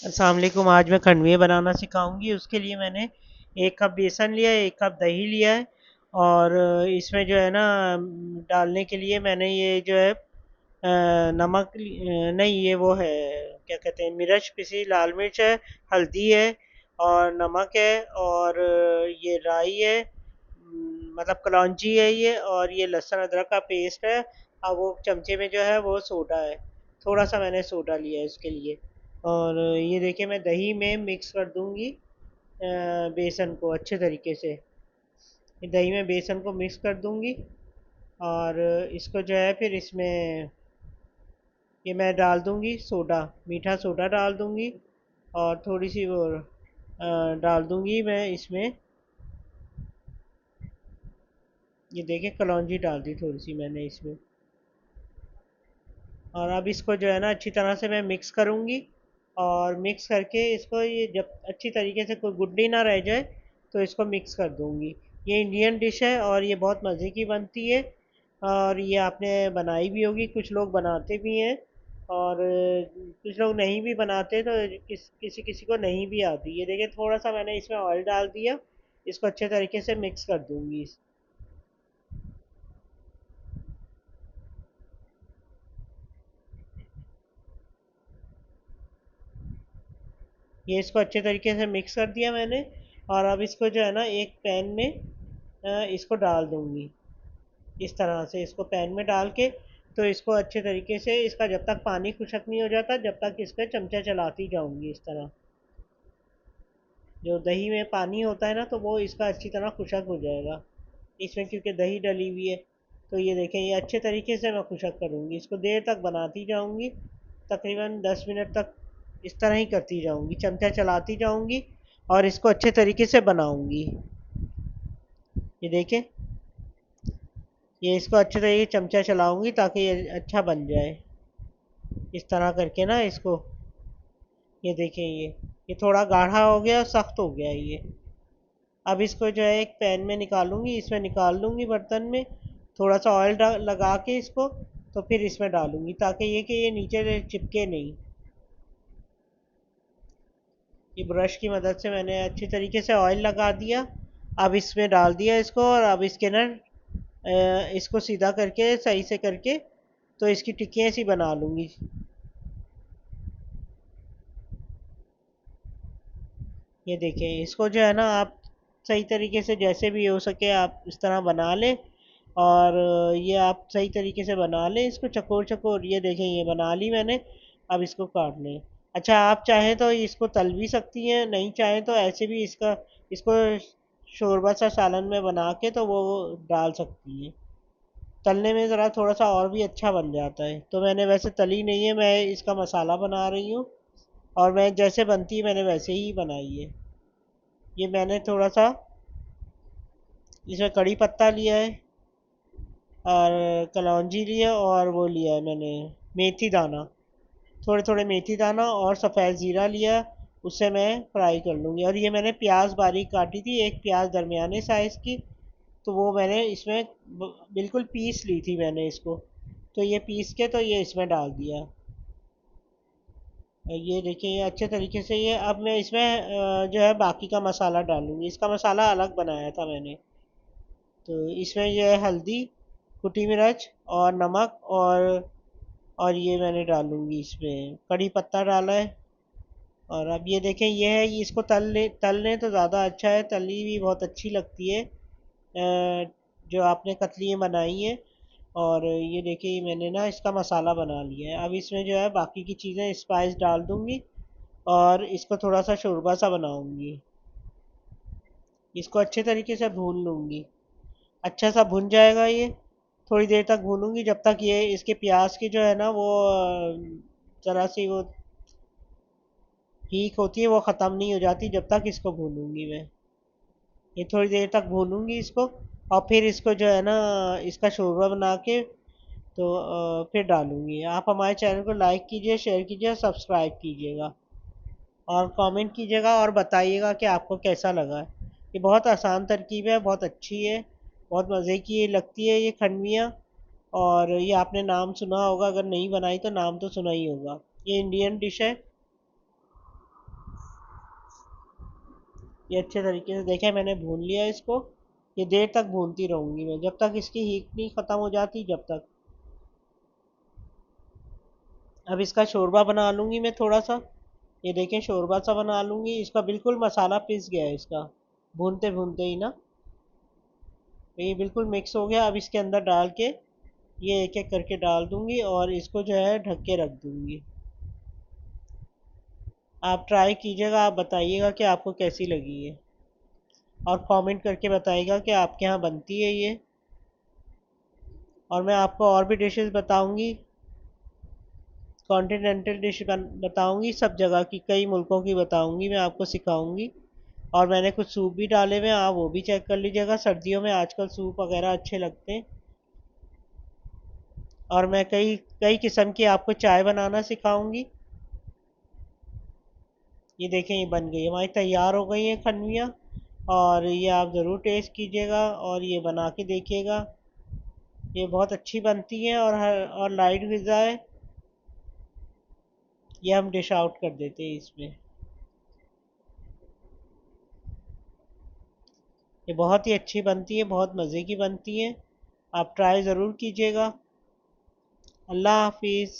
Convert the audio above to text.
अस्सलाम वालेकुम। आज मैं खंडवे बनाना सिखाऊंगी। उसके लिए मैंने 1 कप बेसन लिया है, 1 कप दही लिया है और इसमें जो है ना डालने के लिए मैंने ये जो है नमक नहीं, ये वो है, क्या कहते हैं, मिर्च, पिसी लाल मिर्च है, हल्दी है और नमक है और ये राई है, मतलब कलौंजी है ये, और ये लहसुन अदरक का पेस्ट है। अब वो चमचे में जो है वो सोडा है, थोड़ा सा मैंने सोडा लिया है इसके लिए। और ये देखिए मैं दही में मिक्स कर दूंगी बेसन को अच्छे तरीके से। दही में बेसन को मिक्स कर दूंगी और इसको जो है फिर इसमें ये मैं डाल दूंगी सोडा, मीठा सोडा डाल दूंगी और थोड़ी सी वो डाल दूंगी मैं इसमें। ये देखिए कलौंजी डाल दी थोड़ी सी मैंने इसमें। और अब इसको जो है ना अच्छी तरह से मैं मिक्स करूँगी और मिक्स करके इसको, ये जब अच्छी तरीके से कोई गुठली ना रह जाए तो इसको मिक्स कर दूँगी। ये इंडियन डिश है और ये बहुत मज़े की बनती है और ये आपने बनाई भी होगी, कुछ लोग बनाते भी हैं और कुछ लोग नहीं भी बनाते, तो किसी किसी को नहीं भी आती। ये देखिए थोड़ा सा मैंने इसमें ऑयल डाल दिया, इसको अच्छे तरीके से मिक्स कर दूँगी। ये इसको अच्छे तरीके से मिक्स कर दिया मैंने और अब इसको जो है ना एक पैन में इसको डाल दूंगी। इस तरह से इसको पैन में डाल के, तो इसको अच्छे तरीके से, इसका जब तक पानी खुशक नहीं हो जाता जब तक इस पे चमचा चलाती जाऊंगी इस तरह। जो दही में पानी होता है ना तो वो इसका अच्छी तरह खुशक हो जाएगा इसमें, क्योंकि दही डली हुई है। तो ये देखें, ये अच्छे तरीके से मैं खुशक करूँगी, इसको देर तक बनाती जाऊँगी, तकरीबन 10 मिनट तक इस तरह ही करती जाऊँगी, चमचा चलाती जाऊँगी और इसको अच्छे तरीके से बनाऊँगी। ये देखें, ये इसको अच्छे तरीके से चमचा चलाऊँगी ताकि ये अच्छा बन जाए। इस तरह करके ना इसको, ये देखें, ये थोड़ा गाढ़ा हो गया, सख्त हो गया है ये। अब इसको जो है एक पैन में निकालूंगी, इसमें निकाल लूँगी बर्तन में, थोड़ा सा ऑयल लगा के इसको, तो फिर इसमें डालूंगी ताकि ये कि ये नीचे से चिपके नहीं। ये ब्रश की मदद से मैंने अच्छी तरीके से ऑयल लगा दिया। अब इसमें डाल दिया इसको और अब इसके ना इसको सीधा करके सही से करके, तो इसकी टिक्कियाँ सी बना लूँगी। ये देखें, इसको जो है ना आप सही तरीके से जैसे भी हो सके आप इस तरह बना लें और ये आप सही तरीके से बना लें इसको चकोर चकोर। ये देखें, ये बना ली मैंने। अब इसको काट लें। अच्छा, आप चाहें तो इसको तल भी सकती हैं, नहीं चाहें तो ऐसे भी इसको शोरबा सा सालन में बना के तो वो डाल सकती हैं। तलने में ज़रा थोड़ा सा और भी अच्छा बन जाता है। तो मैंने वैसे तली नहीं है, मैं इसका मसाला बना रही हूँ और मैं जैसे बनती है मैंने वैसे ही बनाई है। ये मैंने थोड़ा सा इसमें कड़ी पत्ता लिया है और कलौंजी लिया और वो लिया है मैंने मेथी दाना, थोड़े थोड़े मेथी दाना और सफ़ेद ज़ीरा लिया। उससे मैं फ्राई कर लूँगी। और ये मैंने प्याज बारीक काटी थी, एक प्याज दरमियाने साइज़ की, तो वो मैंने इसमें बिल्कुल पीस ली थी मैंने इसको। तो ये पीस के तो ये इसमें डाल दिया। ये देखिए, ये अच्छे तरीके से, ये अब मैं इसमें जो है बाकी का मसाला डालूँगी। इसका मसाला अलग बनाया था मैंने। तो इसमें ये है हल्दी, कुटी मिर्च और नमक और ये मैंने डालूँगी, इसमें कड़ी पत्ता डाला है। और अब ये देखें, ये है, ये इसको तल लें तो ज़्यादा अच्छा है, तली हुई बहुत अच्छी लगती है जो आपने कतलियाँ बनाई हैं। और ये देखिए, ये मैंने ना इसका मसाला बना लिया है। अब इसमें जो है बाकी की चीज़ें स्पाइस डाल दूँगी और इसको थोड़ा सा शोरबा सा बनाऊँगी। इसको अच्छे तरीके से भून लूँगी। अच्छा सा भुन जाएगा ये, थोड़ी देर तक भूनूंगी जब तक ये इसके प्याज की जो है ना वो ज़रा सी वो हीक होती है वो ख़त्म नहीं हो जाती, जब तक इसको भूनूंगी मैं। ये थोड़ी देर तक भूनूंगी इसको और फिर इसको जो है ना इसका शोरबा बना के तो फिर डालूंगी। आप हमारे चैनल को लाइक कीजिए, शेयर कीजिए, सब्सक्राइब कीजिएगा और कमेंट कीजिएगा और बताइएगा कि आपको कैसा लगा। ये बहुत आसान तरकीब है, बहुत अच्छी है, बहुत मज़े की ये लगती है ये खंडवियाँ। और ये आपने नाम सुना होगा, अगर नहीं बनाई तो नाम तो सुना ही होगा। ये इंडियन डिश है। ये अच्छे तरीके से देखें मैंने भून लिया इसको। ये देर तक भूनती रहूँगी मैं, जब तक इसकी हीट नहीं ख़त्म हो जाती, जब तक। अब इसका शोरबा बना लूँगी मैं थोड़ा सा। ये देखें शोरबा सा बना लूँगी, इसका बिल्कुल मसाला पिस गया है इसका, भूनते भूनते ही ना। तो ये बिल्कुल मिक्स हो गया। अब इसके अंदर डाल के ये एक एक करके डाल दूँगी और इसको जो है ढक के रख दूँगी। आप ट्राई कीजिएगा, आप बताइएगा कि आपको कैसी लगी है, और कमेंट करके बताइएगा कि आपके यहाँ बनती है ये। और मैं आपको और भी डिशेस बताऊंगी, कॉन्टिनेंटल डिश बताऊंगी, सब जगह की, कई मुल्कों की बताऊंगी, मैं आपको सिखाऊंगी। और मैंने कुछ सूप भी डाले हुए हैं, आप वो भी चेक कर लीजिएगा। सर्दियों में आजकल सूप वगैरह अच्छे लगते हैं। और मैं कई कई किस्म की आपको चाय बनाना सिखाऊंगी। ये देखें ये बन गई, हमारी तैयार हो गई है खनवियाँ। और ये आप ज़रूर टेस्ट कीजिएगा और ये बना के देखिएगा। ये बहुत अच्छी बनती हैं और लाइट ग़िज़ा है। ये हम डिश आउट कर देते हैं इसमें। ये बहुत ही अच्छी बनती है, बहुत मज़े की बनती है। आप ट्राई ज़रूर कीजिएगा। अल्लाह हाफिज़।